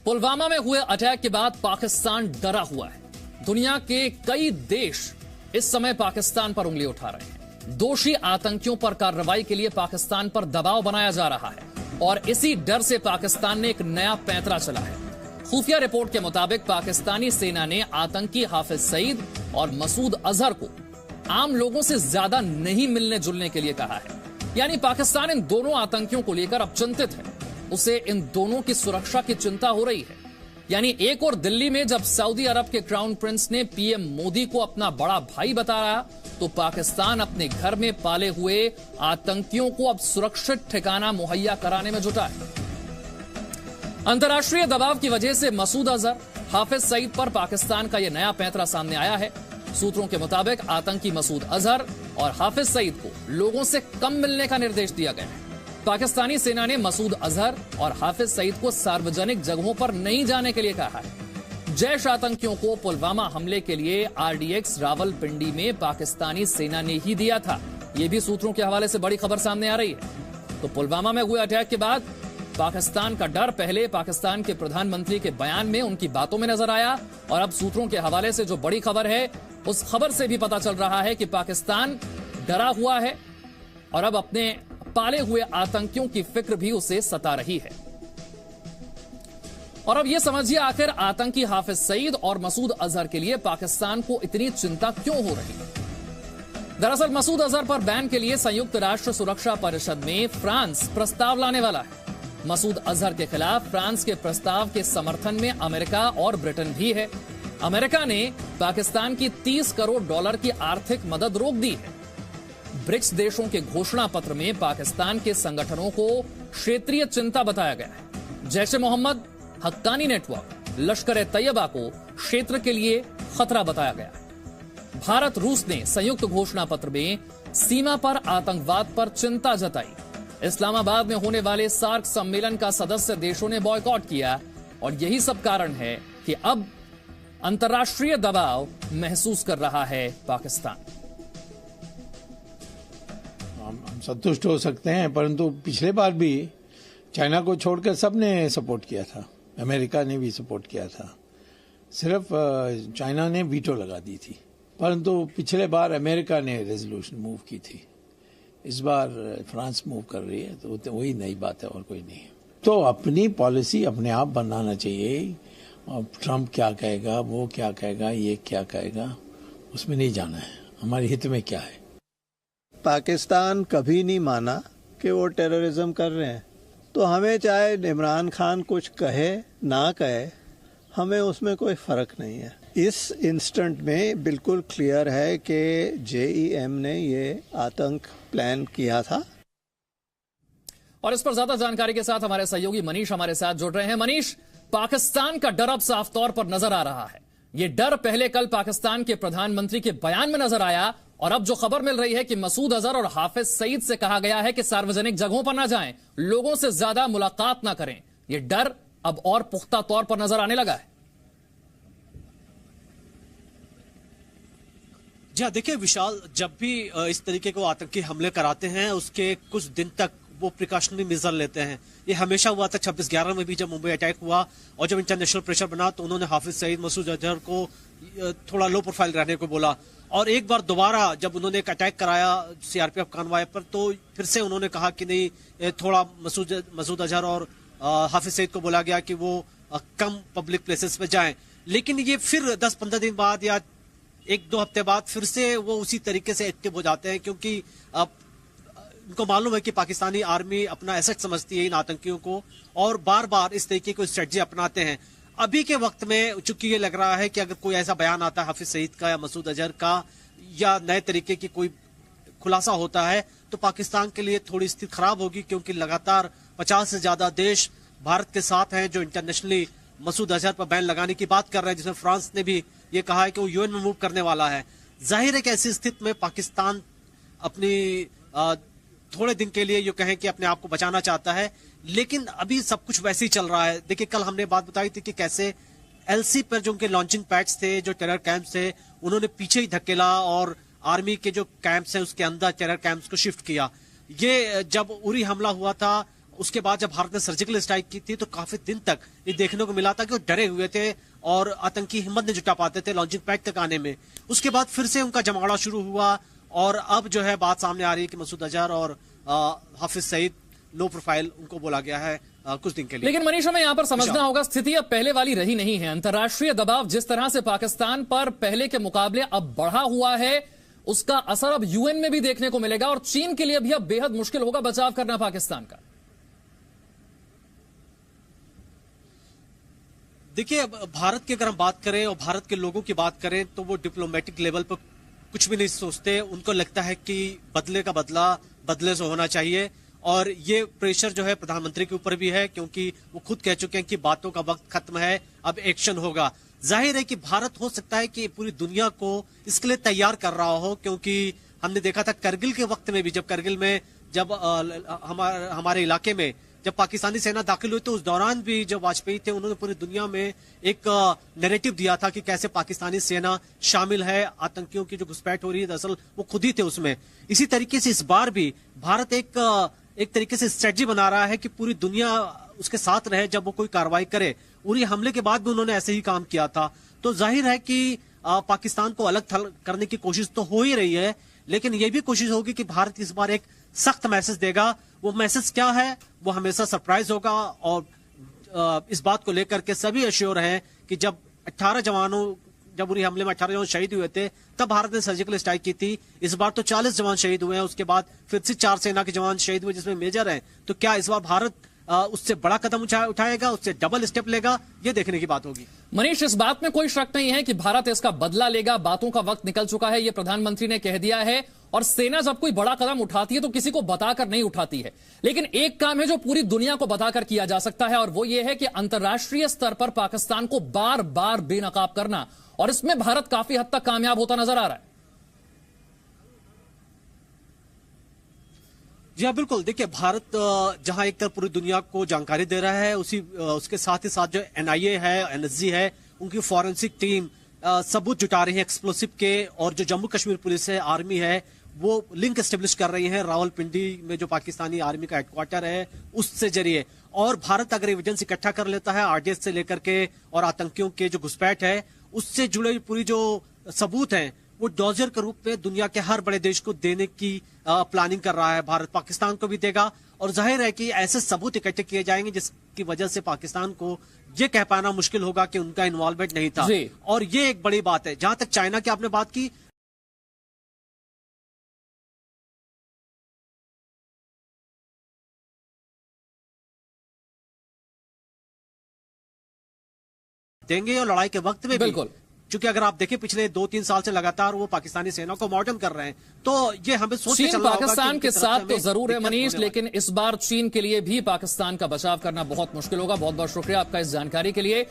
पुलवामा में हुए अटैक के बाद पाकिस्तान डरा हुआ है। दुनिया के कई देश इस समय पाकिस्तान पर उंगली उठा रहे हैं। दोषी आतंकियों पर कार्रवाई के लिए पाकिस्तान पर दबाव बनाया जा रहा है और इसी डर से पाकिस्तान ने एक नया पैंतरा चला है। खुफिया रिपोर्ट के मुताबिक पाकिस्तानी सेना ने आतंकी हाफिज सईद और मसूद अजहर को आम लोगों से ज्यादा नहीं मिलने जुलने के लिए कहा है। यानी पाकिस्तान इन दोनों आतंकियों को लेकर अब चिंतित है। उसे इन दोनों की सुरक्षा की चिंता हो रही है। यानी एक और दिल्ली में जब सऊदी अरब के क्राउन प्रिंस ने पीएम मोदी को अपना बड़ा भाई बताया, तो पाकिस्तान अपने घर में पाले हुए आतंकियों को अब सुरक्षित ठिकाना मुहैया कराने में जुटा है। अंतर्राष्ट्रीय दबाव की वजह से मसूद अजहर, हाफिज सईद पर पाकिस्तान का यह नया पैंतरा सामने आया है। सूत्रों के मुताबिक आतंकी मसूद अजहर और हाफिज सईद को लोगों से कम मिलने का निर्देश दिया गया है। पाकिस्तानी सेना ने मसूद अजहर और हाफिज सईद को सार्वजनिक जगहों पर नहीं जाने के लिए कहा है। जैश आतंकियों को पुलवामा हमले के लिए आरडीएक्स रावलपिंडी में पाकिस्तानी सेना ने ही दिया था। यह भी सूत्रों के हवाले से बड़ी खबर सामने आ रही है। तो पुलवामा में हुए अटैक के बाद पाकिस्तान का डर पहले पाकिस्तान के प्रधानमंत्री के बयान में, उनकी बातों में नजर आया, और अब सूत्रों के हवाले से जो बड़ी खबर है उस खबर से भी पता चल रहा है कि पाकिस्तान डरा हुआ है और अब अपने पाले हुए आतंकियों की फिक्र भी उसे सता रही है। और अब यह समझिए आखिर आतंकी हाफिज सईद और मसूद अजहर के लिए पाकिस्तान को इतनी चिंता क्यों हो रही है। दरअसल मसूद अजहर पर बैन के लिए संयुक्त राष्ट्र सुरक्षा परिषद में फ्रांस प्रस्ताव लाने वाला है। मसूद अजहर के खिलाफ फ्रांस के प्रस्ताव के समर्थन में अमेरिका और ब्रिटेन भी है। अमेरिका ने पाकिस्तान की $30 करोड़ की आर्थिक मदद रोक दी है। ब्रिक्स देशों के घोषणा पत्र में पाकिस्तान के संगठनों को क्षेत्रीय चिंता बताया गया है। जैश-ए मोहम्मद, हक्कानी नेटवर्क, लश्कर-ए-तैयबा को क्षेत्र के लिए खतरा बताया गया है। भारत रूस ने संयुक्त घोषणा पत्र में सीमा पर आतंकवाद पर चिंता जताई। इस्लामाबाद में होने वाले सार्क सम्मेलन का सदस्य देशों ने बॉयकॉट किया और यही सब कारण है कि अब अंतर्राष्ट्रीय दबाव महसूस कर रहा है पाकिस्तान। हम संतुष्ट हो सकते हैं, परंतु पिछले बार भी चाइना को छोड़कर सबने सपोर्ट किया था। अमेरिका ने भी सपोर्ट किया था, सिर्फ चाइना ने वीटो लगा दी थी। परंतु पिछले बार अमेरिका ने रेजोल्यूशन मूव की थी, इस बार फ्रांस मूव कर रही है, तो वही नई बात है और कोई नहीं है। तो अपनी पॉलिसी अपने आप बनाना चाहिए। ट्रंप क्या कहेगा, वो क्या कहेगा, ये क्या कहेगा, उसमें नहीं जाना है। हमारे हित में क्या है। पाकिस्तान कभी नहीं माना कि वो टेररिज्म कर रहे हैं, तो हमें चाहे इमरान खान कुछ कहे ना कहे, हमें उसमें कोई फर्क नहीं है। इस इंस्टेंट में बिल्कुल क्लियर है कि जेईएम ने ये आतंक प्लान किया था। और इस पर ज्यादा जानकारी के साथ हमारे सहयोगी मनीष हमारे साथ जुड़ रहे हैं। मनीष, पाकिस्तान का डर अब साफ तौर पर नजर आ रहा है। यह डर पहले कल पाकिस्तान के प्रधानमंत्री के बयान में नजर आया और अब जो खबर मिल रही है कि मसूद अजहर और हाफिज सईद से कहा गया है कि सार्वजनिक जगहों पर ना जाएं, लोगों से ज्यादा मुलाकात ना करें, यह डर अब और पुख्ता तौर पर नजर आने लगा है। जी हाँ, देखिए विशाल, जब भी इस तरीके को आतंकी हमले कराते हैं उसके कुछ दिन तक वो प्रिकॉशनरी मेजर लेते हैं। ये हमेशा हुआ था 26/11 में भी, जब मुंबई अटैक हुआ और जब इंटरनेशनल प्रेशर बना तो उन्होंने हाफिज सईद, मसूद अजहर को थोड़ा लो प्रोफाइल रहने को बोला। और एक बार दोबारा जब उन्होंने एक अटैक कराया सीआरपीएफ कानवाय पर, तो फिर से उन्होंने कहा कि नहीं, थोड़ा मसूद अजहर और हाफिज सईद को बोला गया कि वो कम पब्लिक प्लेसेस पे जाएं। लेकिन ये फिर 10-15 दिन बाद या 1-2 हफ्ते बाद फिर से वो उसी तरीके से एक्टिव हो जाते हैं, क्योंकि उनको मालूम है कि पाकिस्तानी आर्मी अपना एसेट समझती है इन आतंकियों को और बार बार इस तरीके की स्ट्रेटजी अपनाते हैं। अभी के वक्त में चूंकि ये लग रहा है कि अगर कोई ऐसा बयान आता है हाफिज सईद का या मसूद अजहर का या नए तरीके की कोई खुलासा होता है, तो पाकिस्तान के लिए थोड़ी स्थिति खराब होगी, क्योंकि लगातार 50 से ज्यादा देश भारत के साथ हैं जो इंटरनेशनली मसूद अजहर पर बैन लगाने की बात कर रहे हैं, जिसमें फ्रांस ने भी ये कहा है कि वो यूएन में मूव करने वाला है। जाहिर है कि ऐसी स्थिति में पाकिस्तान अपनी थोड़े दिन के लिए ये कहें कि अपने आप को बचाना चाहता है, लेकिन अभी सब कुछ वैसे ही चल रहा है। देखिए, कल हमने बात बताई थी कि कैसे एलसी पर जो उनके लॉन्चिंग पैड्स थे, जो टेरर कैंप्स थे, उन्होंने पीछे ही धकेला और आर्मी के जो कैंप्स हैं उसके अंदर टेरर कैंप्स को शिफ्ट किया। ये जब उरी हमला हुआ था उसके बाद जब भारत ने सर्जिकल स्ट्राइक की थी तो काफी दिन तक ये देखने को मिला था कि वो डरे हुए थे और आतंकी हिम्मत नहीं जुटा पाते थे लॉन्चिंग पैड तक आने में। उसके बाद फिर से उनका जमावड़ा शुरू हुआ और अब जो है बात सामने आ रही है कि मसूद अजहर और हाफिज सईद लो प्रोफाइल उनको बोला गया है कुछ दिन के लिए। लेकिन मनीष, हमें यहां पर समझना होगा, स्थिति अब पहले वाली रही नहीं है। अंतर्राष्ट्रीय दबाव जिस तरह से पाकिस्तान पर पहले के मुकाबले अब बढ़ा हुआ है, उसका असर अब यूएन में भी देखने को मिलेगा और चीन के लिए भी अब बेहद मुश्किल होगा बचाव करना पाकिस्तान का। देखिए, भारत की अगर हम बात करें और भारत के लोगों की बात करें तो वो डिप्लोमेटिक लेवल पर कुछ भी नहीं सोचते। उनको लगता है कि बदले का बदला बदले से होना चाहिए और ये प्रेशर जो है प्रधानमंत्री के ऊपर भी है क्योंकि वो खुद कह चुके हैं कि बातों का वक्त खत्म है, अब एक्शन होगा। जाहिर है कि भारत हो सकता है कि पूरी दुनिया को इसके लिए तैयार कर रहा हो, क्योंकि हमने देखा था करगिल के वक्त में भी, जब करगिल में जब हमारे इलाके में जब पाकिस्तानी सेना दाखिल हुई तो उस दौरान भी जब वाजपेयी थे उन्होंने पूरी दुनिया में एक नैरेटिव दिया था कि कैसे पाकिस्तानी सेना शामिल है, आतंकियों की जो घुसपैठ हो रही है दरअसल वो खुद ही थे उसमें। इसी तरीके से इस बार भी भारत एक तरीके से स्ट्रेटजी बना रहा है कि पूरी दुनिया उसके साथ रहे जब वो कोई कार्रवाई करे। उरी हमले के बाद भी उन्होंने ऐसे ही काम किया था। तो जाहिर है कि पाकिस्तान को अलग थलग करने की कोशिश तो हो ही रही है, लेकिन ये भी कोशिश होगी कि भारत इस बार एक सख्त मैसेज देगा। वो मैसेज क्या है वो हमेशा सरप्राइज होगा और इस बात को लेकर के सभी अश्योर हैं कि जब उरी हमले में 18 जवान शहीद हुए थे तब भारत ने सर्जिकल स्ट्राइक की थी। इस बार तो 40 जवान शहीद हुए हैं, उसके बाद फिर से 4 सेना के जवान शहीद हुए जिसमें मेजर हैं। तो क्या इस बार भारत उससे बड़ा कदम उठाएगा, उससे डबल स्टेप लेगा, ये देखने की बात होगी। मनीष, इस बात में कोई शक नहीं है कि भारत इसका बदला लेगा। बातों का वक्त निकल चुका है, ये प्रधानमंत्री ने कह दिया है। और सेना जब कोई बड़ा कदम उठाती है तो किसी को बताकर नहीं उठाती है, लेकिन एक काम है जो पूरी दुनिया को बताकर किया जा सकता है और वो ये है कि अंतर्राष्ट्रीय स्तर पर पाकिस्तान को बार बार बेनकाब करना, और इसमें भारत काफी हद तक कामयाब होता नजर आ रहा है। जी हाँ, बिल्कुल। देखिए, भारत जहां एक तरफ पूरी दुनिया को जानकारी दे रहा है, उसके साथ ही साथ जो एनआईए है, एनएसजी है, उनकी फॉरेंसिक टीम सबूत जुटा रही है एक्सप्लोसिव के, और जो जम्मू कश्मीर पुलिस है, आर्मी है, वो लिंक एस्टेब्लिश कर रही है रावलपिंडी में जो पाकिस्तानी आर्मी का हेडक्वार्टर है उससे जरिए। और भारत अगर एविडेंस इकट्ठा कर लेता है आरडीएस से लेकर के और आतंकियों के जो घुसपैठ है उससे जुड़े पूरी जो सबूत हैं वो डॉजर के रूप में दुनिया के हर बड़े देश को देने की प्लानिंग कर रहा है। भारत पाकिस्तान को भी देगा और जाहिर है कि ऐसे सबूत इकट्ठे किए जाएंगे जिसकी वजह से पाकिस्तान को ये कह पाना मुश्किल होगा कि उनका इन्वॉल्वमेंट नहीं था। और ये एक बड़ी बात है। जहां तक चाइना की आपने बात की, देंगे और लड़ाई के वक्त में बिल्कुल, क्योंकि अगर आप देखें पिछले 2-3 साल से लगातार वो पाकिस्तानी सेना को मॉडर्न कर रहे हैं, तो ये हमें सोच के चलना होगा कि पाकिस्तान के साथ तो जरूर है मनीष, लेकिन इस बार चीन के लिए भी पाकिस्तान का बचाव करना बहुत मुश्किल होगा। बहुत बहुत शुक्रिया आपका इस जानकारी के लिए।